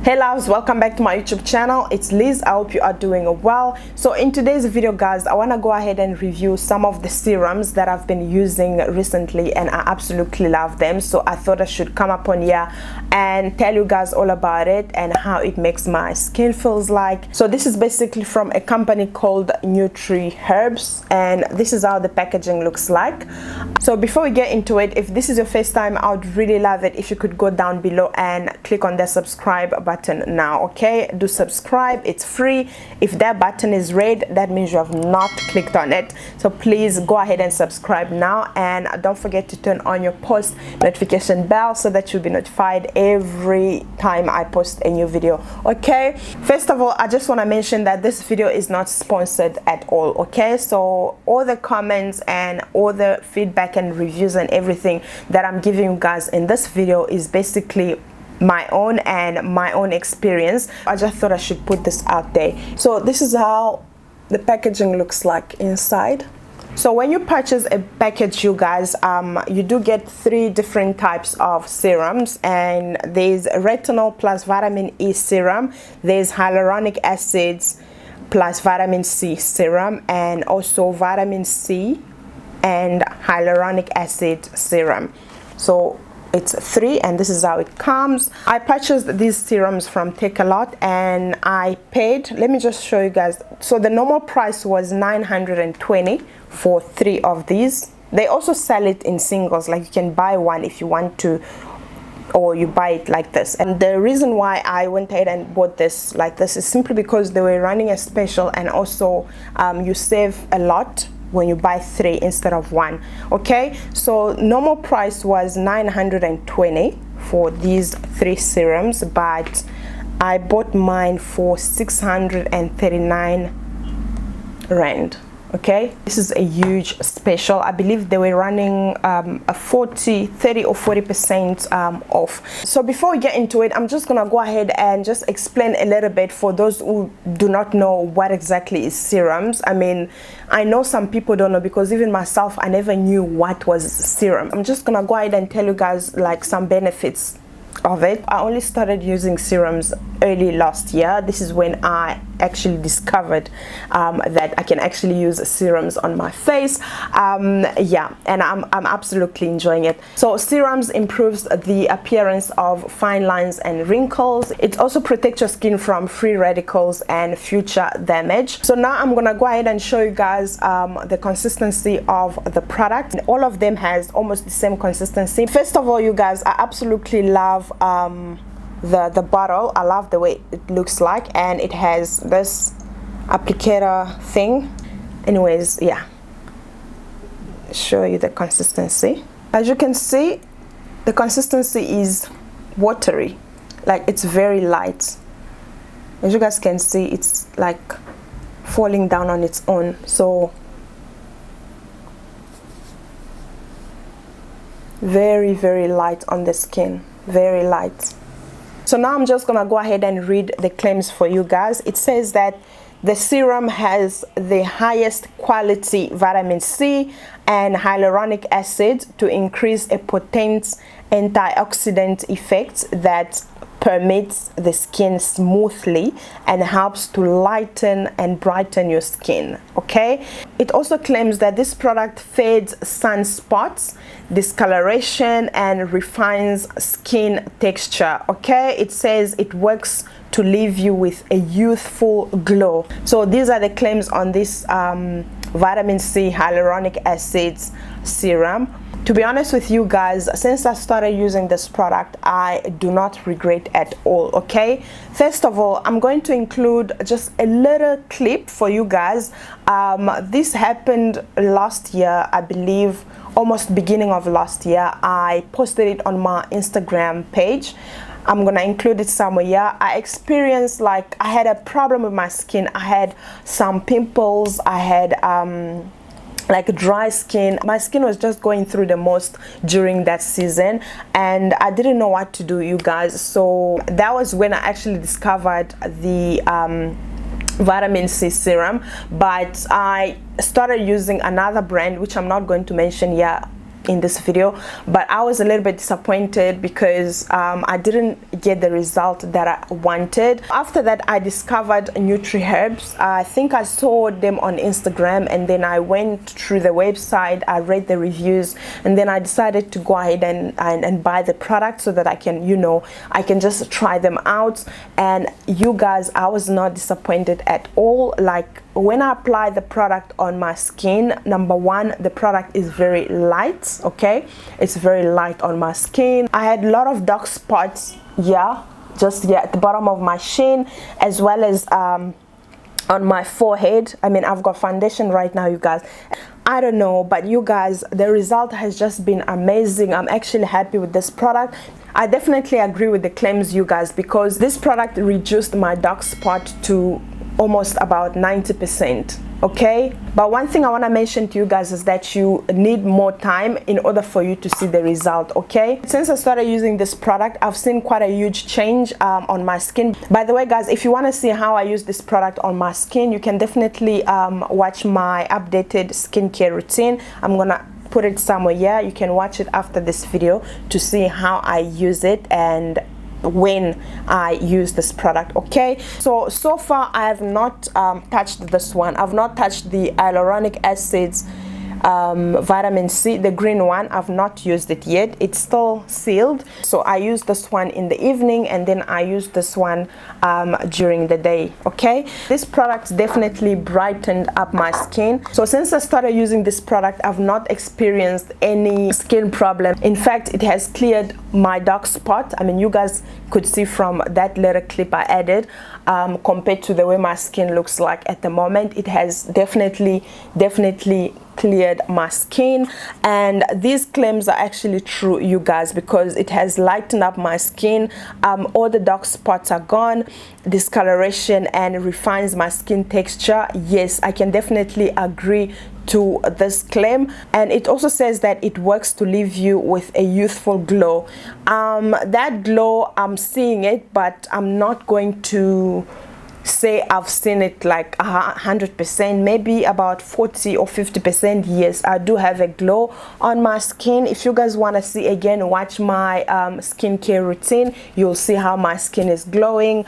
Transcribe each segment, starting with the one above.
Hey loves, welcome back to my YouTube channel. It's Liz. I hope you are doing well. So in today's video guys, I want to go ahead and review some of the serums that I've been using recently and I absolutely love them. So I thought I should come up on here and tell you guys all about it and how it makes my skin feels like. So this is basically from a company called NEUTRIHERBS and this is how the packaging looks like. So before we get into it, if this is your first time, I would really love it if you could go down below and click on the subscribe button now. Okay, do subscribe, it's free. If that button is red, that means you have not clicked on it, so please go ahead and subscribe now, and don't forget to turn on your post notification bell so that you'll be notified every time I post a new video. Okay, first of all, I just want to mention that this video is not sponsored at all. Okay, so all the comments and all the feedback and reviews and everything that I'm giving you guys in this video is basically my own and my own experience. I just thought I should put this out there. So this is how the packaging looks like inside. So when you purchase a package, you guys, you do get 3 different types of serums, and there's retinol plus vitamin E serum, there's hyaluronic acids plus vitamin C serum, and also vitamin C and hyaluronic acid serum. So it's 3 and this is how it comes. I purchased these serums from Take A Lot and I paid, let me just show you guys. So the normal price was $920 for 3 of these. They also sell it in singles, like you can buy one if you want to, or you buy it like this. And the reason why I went ahead and bought this like this is simply because they were running a special, and also you save a lot when you buy 3 instead of 1. Okay, so normal price was $920 for these 3 serums, but I bought mine for 639 rand. Okay, this is a huge special. I believe they were running a 30 or 40% off. So before we get into it, I'm just gonna go ahead and just explain a little bit for those who do not know what exactly is serums. I mean, I know some people don't know, because even myself, I never knew what was serum. I'm just gonna go ahead and tell you guys like some benefits of it. I only started using serums early last year. This is when I actually discovered that I can actually use serums on my face. Yeah, and I'm absolutely enjoying it. So serums improves the appearance of fine lines and wrinkles. It also protects your skin from free radicals and future damage. So now I'm gonna go ahead and show you guys the consistency of the product. All of them has almost the same consistency. First of all, you guys, I absolutely love the bottle. I love the way it looks like, and it has this applicator thing. Anyways, yeah, show you the consistency. As you can see, the consistency is watery, like it's very light. As you guys can see, it's like falling down on its own. So very, very light on the skin, very light. So now I'm just gonna go ahead and read the claims for you guys. It says that the serum has the highest quality vitamin C and hyaluronic acid to increase a potent antioxidant effect that permeates the skin smoothly and helps to lighten and brighten your skin. Okay, it also claims that this product fades sunspots, discoloration, and refines skin texture. Okay, it says it works to leave you with a youthful glow. So these are the claims on this vitamin C hyaluronic acids serum. To be honest with you guys, since I started using this product, I do not regret at all. Okay, first of all, I'm going to include just a little clip for you guys. This happened last year, I believe, almost beginning of last year. I posted it on my Instagram page. I'm gonna include it somewhere here. I experienced, like, I had a problem with my skin. I had some pimples, I had like dry skin. My skin was just going through the most during that season, and I didn't know what to do, you guys. So that was when I actually discovered the vitamin C serum. But I started using another brand, which I'm not going to mention here in this video, but I was a little bit disappointed because I didn't get the result that I wanted. After that, I discovered NEUTRIHERBS. I think I saw them on Instagram, and then I went through the website, I read the reviews, and then I decided to go ahead and buy the product so that I can, you know, I can just try them out. And you guys, I was not disappointed at all. Like, when I apply the product on my skin, number one, the product is very light. Okay, it's very light on my skin. I had a lot of dark spots, just at the bottom of my chin, as well as on my forehead. I mean, I've got foundation right now, you guys. I don't know, but you guys, the result has just been amazing. I'm actually happy with this product. I definitely agree with the claims, you guys, because this product reduced my dark spot to almost about 90%. Okay, but one thing I want to mention to you guys is that you need more time in order for you to see the result. Okay, since I started using this product, I've seen quite a huge change on my skin. By the way, guys, if you want to see how I use this product on my skin, you can definitely watch my updated skincare routine. I'm gonna put it somewhere here. You can watch it after this video to see how I use it and when I use this product. Okay, so far I have not touched this one. I've not touched the hyaluronic acids vitamin C, the green one. I've not used it yet. It's still sealed, so I use this one in the evening, and then I use this one during the day. Okay, this product definitely brightened up my skin. So since I started using this product, I've not experienced any skin problem. In fact, it has cleared my dark spot. I mean, you guys could see from that little clip I added, compared to the way my skin looks like at the moment. It has definitely cleared my skin, and these claims are actually true, you guys, because it has lightened up my skin. All the dark spots are gone, discoloration, and refines my skin texture. Yes, I can definitely agree to this claim. And it also says that it works to leave you with a youthful glow. That glow, I'm seeing it, but I'm not going to say I've seen it like 100%, maybe about 40 or 50%. Yes, I do have a glow on my skin. If you guys want to see again, watch my skincare routine. You'll see how my skin is glowing.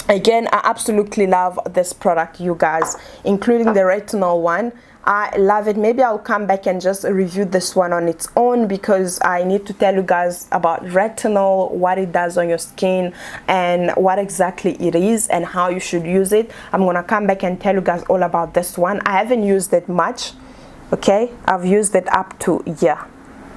Again, I absolutely love this product, you guys, including the retinol one. I love it. Maybe I'll come back and just review this one on its own, because I need to tell you guys about retinol, what it does on your skin, and what exactly it is and how you should use it. I'm gonna come back and tell you guys all about this one. I haven't used it much. Okay, I've used it up to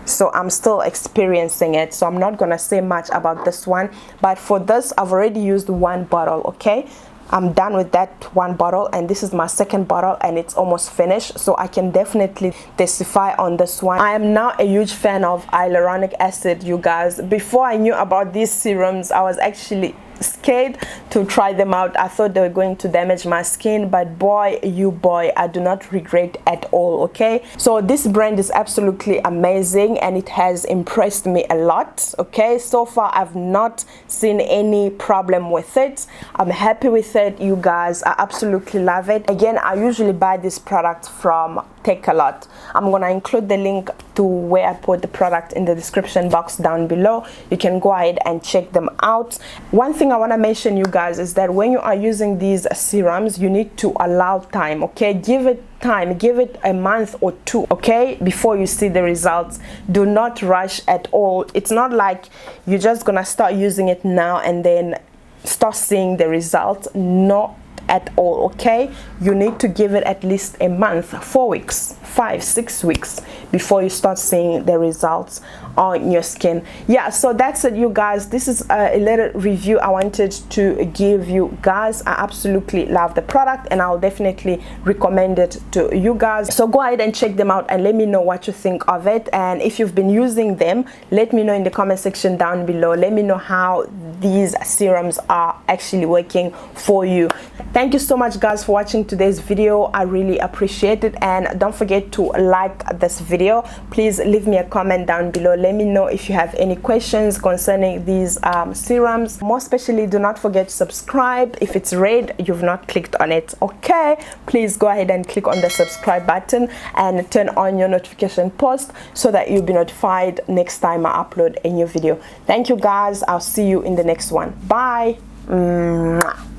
so I'm still experiencing it, so I'm not gonna say much about this one. But for this, I've already used one bottle. Okay, I'm done with that one bottle, and this is my second bottle, and it's almost finished, so I can definitely testify on this one. I am now a huge fan of hyaluronic acid, you guys. Before I knew about these serums, I was actually scared to try them out. I thought they were going to damage my skin, but boy, I do not regret at all. Okay, so this brand is absolutely amazing, and it has impressed me a lot. Okay, so far I've not seen any problem with it. I'm happy with it, you guys. I absolutely love it. Again, I usually buy this product from Take a Lot. I'm gonna include the link to where I put the product in the description box down below. You can go ahead and check them out. One thing I want to mention, you guys, is that when you are using these serums, you need to allow time. Okay, give it time, give it a month or two, okay, before you see the results. Do not rush at all. It's not like you're just gonna start using it now and then start seeing the results. Not at all. Okay, you need to give it at least a month, 4 weeks, 5-6 weeks before you start seeing the results on your skin. Yeah, so that's it, you guys. This is a little review I wanted to give you guys. I absolutely love the product, and I'll definitely recommend it to you guys. So go ahead and check them out and let me know what you think of it. And if you've been using them, let me know in the comment section down below. Let me know how these serums are actually working for you. Thank you so much guys for watching today's video. I really appreciate it, and don't forget to like this video. Please leave me a comment down below. Let me know if you have any questions concerning these serums. More especially, do not forget to subscribe. If it's red, you've not clicked on it. Okay, please go ahead and click on the subscribe button and turn on your notification post so that you'll be notified next time I upload a new video. Thank you guys. I'll see you in the next one. Bye. Mwah.